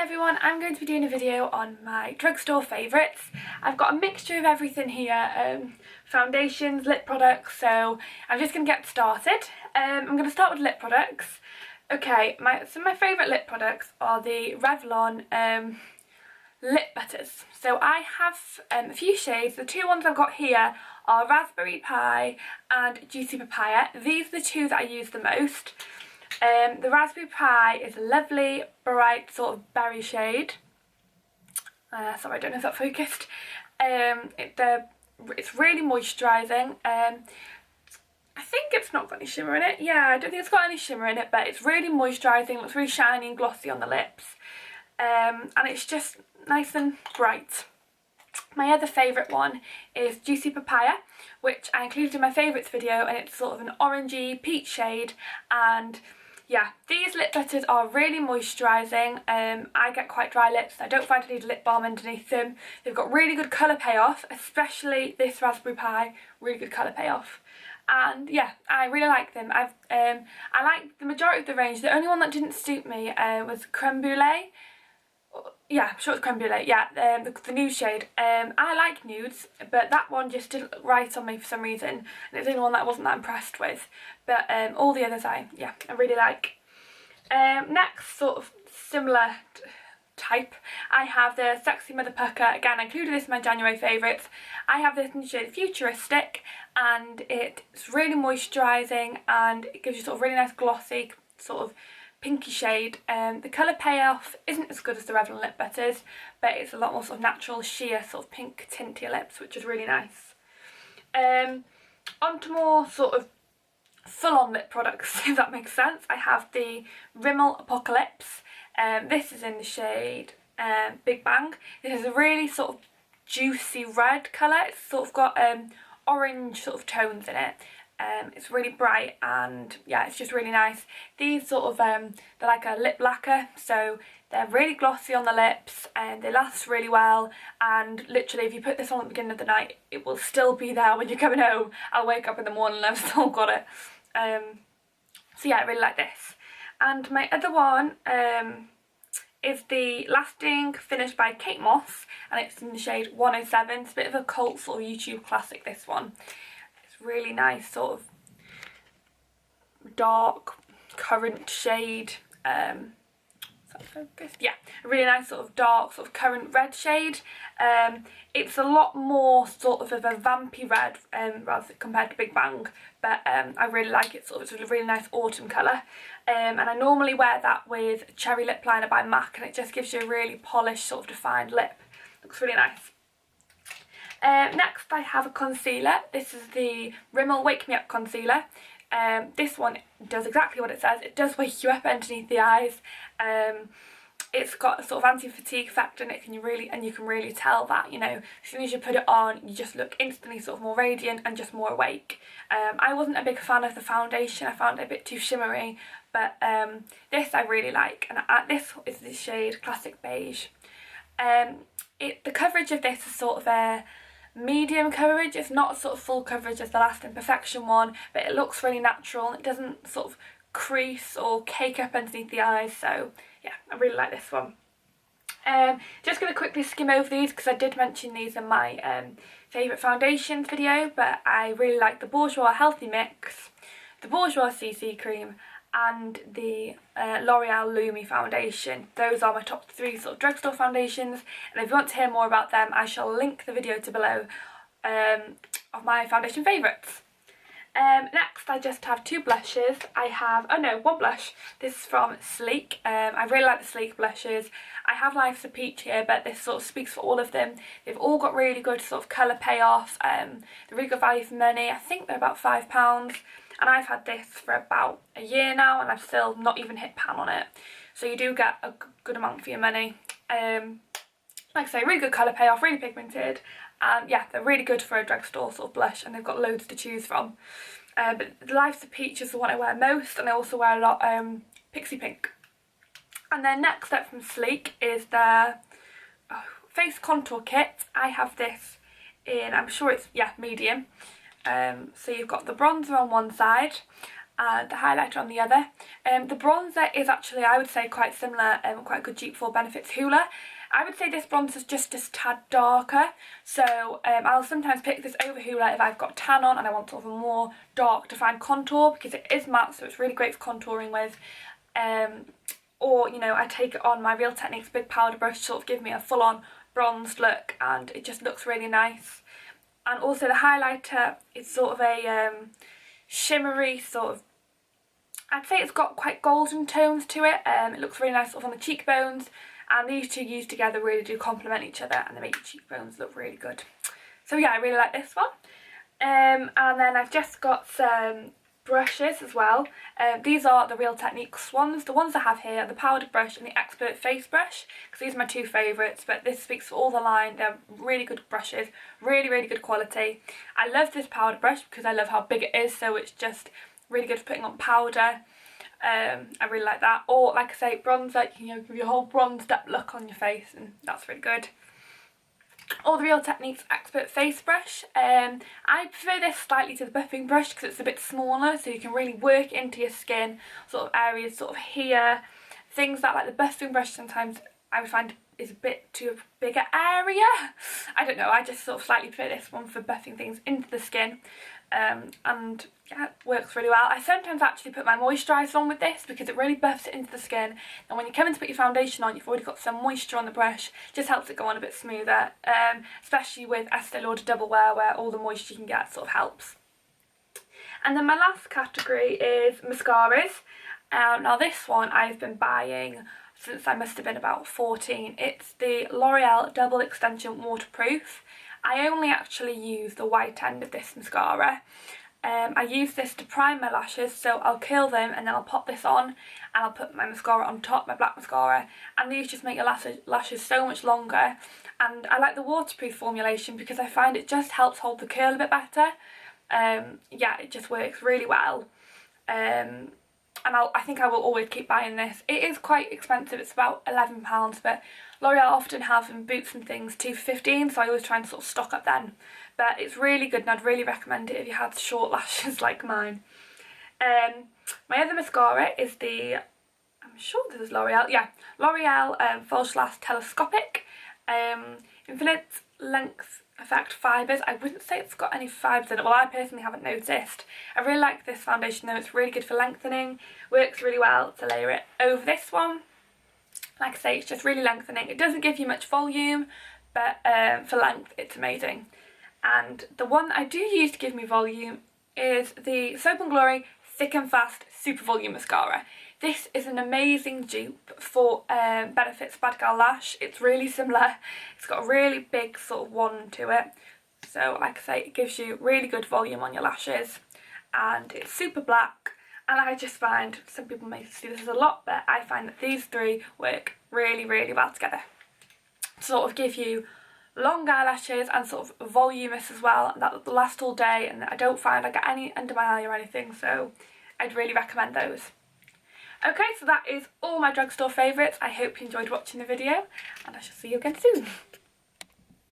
everyone, I'm going to be doing a video on my drugstore favourites. I've got a mixture of everything here, foundations, lip products, so I'm just going to get started. I'm going to start with lip products. Okay, some of my favourite lip products are the Revlon lip butters. So I have a few shades. The two ones I've got here are Raspberry Pie and Juicy Papaya. These are the two that I use the most. The Raspberry Pie is a lovely, bright sort of berry shade. Sorry, I don't know if that focused. It's really moisturising. I think it's not got any shimmer in it. Yeah, I don't think it's got any shimmer in it, but it's really moisturising, looks really shiny and glossy on the lips. And it's just nice and bright. My other favourite one is Juicy Papaya, which I included in my favourites video, and it's sort of an orangey peach shade. And yeah, these lip butters are really moisturising. I get quite dry lips. I don't find I need a lip balm underneath them. They've got really good colour payoff, especially this Raspberry Pie, really good colour payoff. And yeah, I really like them. I like the majority of the range. The only one that didn't suit me was Creme Brulee. Yeah, I'm sure it's Creme Brulee. Yeah, the nude shade. I like nudes, but that one just didn't look right on me for some reason. And it's the only one that I wasn't that impressed with. But all the others I really like. Next, sort of similar type, I have the Sexy Mother Pucker. Again, I included this in my January favourites. I have this in the shade Futuristic, and it's really moisturising, and it gives you sort of really nice glossy sort of pinky shade. The colour payoff isn't as good as the Revlon lip butters, but it's a lot more sort of natural sheer sort of pink tint to your lips, which is really nice. On to more sort of full-on lip products, if that makes sense. I have the Rimmel Apocalypse. This is in the shade Big Bang. This is a really sort of juicy red colour. It's sort of got orange sort of tones in it. It's really bright, and yeah, it's just really nice. These sort of they're like a lip lacquer, so they're really glossy on the lips and they last really well. And literally, if you put this on at the beginning of the night, it will still be there when you're coming home. I'll wake up in the morning and I've still got it. So yeah, I really like this. And my other one is the Lasting Finish by Kate Moss, and it's in the shade 107. It's a bit of a cult sort of YouTube classic, this one. Really nice sort of dark currant shade. Is that focused? Yeah, a really nice sort of dark sort of currant red shade. It's a lot more sort of a vampy red rather compared to Big Bang, but I really like it. It's a really nice autumn colour, and I normally wear that with Cherry Lip Liner by MAC, and it just gives you a really polished sort of defined lip. Looks really nice. Next I have a concealer. This is the Rimmel Wake Me Up concealer. This one does exactly what it says. It does wake you up underneath the eyes. It's got a sort of anti-fatigue factor, and you can really tell that, you know, as soon as you put it on, you just look instantly sort of more radiant and just more awake. I wasn't a big fan of the foundation. I found it a bit too shimmery, but this I really like, and this is the shade Classic Beige. The coverage of this is sort of a medium coverage. It's not sort of full coverage as the Last Imperfection one, but it looks really natural and it doesn't sort of crease or cake up underneath the eyes. So yeah, I really like this one. Just going to quickly skim over these because I did mention these in my favourite foundations video, but I really like the Bourjois Healthy Mix, the Bourjois CC Cream, and the L'Oreal Lumi foundation. Those are my top 3 sort of drugstore foundations, and if you want to hear more about them, I shall link the video to below of my foundation favourites. Next I just have 2 blushes. I have, one blush. This is from Sleek. I really like the Sleek blushes. I have Life's a Peach here, but this sort of speaks for all of them. They've all got really good sort of colour payoff. They're really good value for money. I think they're about £5. And I've had this for about a year now, and I've still not even hit pan on it. So you do get a good amount for your money. Like I say, really good colour payoff, really pigmented. And yeah, they're really good for a drugstore sort of blush, and they've got loads to choose from. But the Life's a Peach is the one I wear most, and I also wear a lot Pixie Pink. And then next up from Sleek is their Face Contour Kit. I have this in, I'm sure it's, medium. So you've got the bronzer on one side, and the highlighter on the other. The bronzer is actually, I would say, quite similar, quite a good dupe for Benefit's Hoola. I would say this bronzer is just a tad darker, so I'll sometimes pick this over Hoola if I've got tan on and I want sort of a more dark defined contour, because it is matte, so it's really great for contouring with. Or, you know, I take it on my Real Techniques big powder brush to sort of give me a full-on bronzed look, and it just looks really nice. And also the highlighter is sort of a shimmery sort of, I'd say it's got quite golden tones to it. It looks really nice sort of on the cheekbones, and these two used together really do complement each other, and they make your cheekbones look really good. So yeah, I really like this one. And then I've just got some brushes as well. These are the Real Techniques ones. The ones I have here are the powdered brush and the expert face brush, because these are my two favourites, but this speaks for all the line. They're really good brushes, really good quality. I love this powder brush because I love how big it is, so it's just really good for putting on powder. I really like that. Or like I say, bronzer, you know, give you a whole bronzed up look on your face, and that's really good. Or the Real Techniques expert face brush. I prefer this slightly to the buffing brush because it's a bit smaller, so you can really work into your skin, sort of areas sort of here, things that like the buffing brush sometimes I would find is a bit too bigger area. I don't know, I just sort of slightly prefer this one for buffing things into the skin. And yeah, it works really well. I sometimes actually put my moisturiser on with this because it really buffs it into the skin, and when you come in to put your foundation on, you've already got some moisture on the brush. It just helps it go on a bit smoother, especially with Estee Lauder Double Wear, where all the moisture you can get sort of helps. And then my last category is mascaras. Now this one I've been buying since I must have been about 14. It's the L'Oreal Double Extension Waterproof. I only actually use the white end of this mascara. I use this to prime my lashes, so I'll curl them and then I'll pop this on, and I'll put my mascara on top, my black mascara, and these just make your lashes so much longer. And I like the waterproof formulation because I find it just helps hold the curl a bit better. Yeah, it just works really well. And I think I will always keep buying this. It is quite expensive, it's about £11, but L'Oreal often have in Boots and things 2 for £15, so I always try and sort of stock up then. But it's really good, and I'd really recommend it if you have short lashes like mine. My other mascara is the, I'm sure this is L'Oreal, yeah, L'Oreal False Lash Telescopic Infinite Length Effect Fibres. I wouldn't say it's got any fibres in it, well I personally haven't noticed. I really like this foundation though, it's really good for lengthening, works really well to layer it over this one. Like I say, it's just really lengthening. It doesn't give you much volume, but for length it's amazing. And the one I do use to give me volume is the Soap & Glory Thick and Fast Super Volume Mascara. This is an amazing dupe for Benefit's Bad Gal Lash. It's really similar. It's got a really big sort of wand to it. So like I say, it gives you really good volume on your lashes, and it's super black. And I just find, some people may see this as a lot, but I find that these three work really well together. Sort of give you long eyelashes and sort of voluminous as well, and that will last all day, and I don't find I get any under my eye or anything, so I'd really recommend those. Okay, so that is all my drugstore favourites. I hope you enjoyed watching the video, and I shall see you again soon.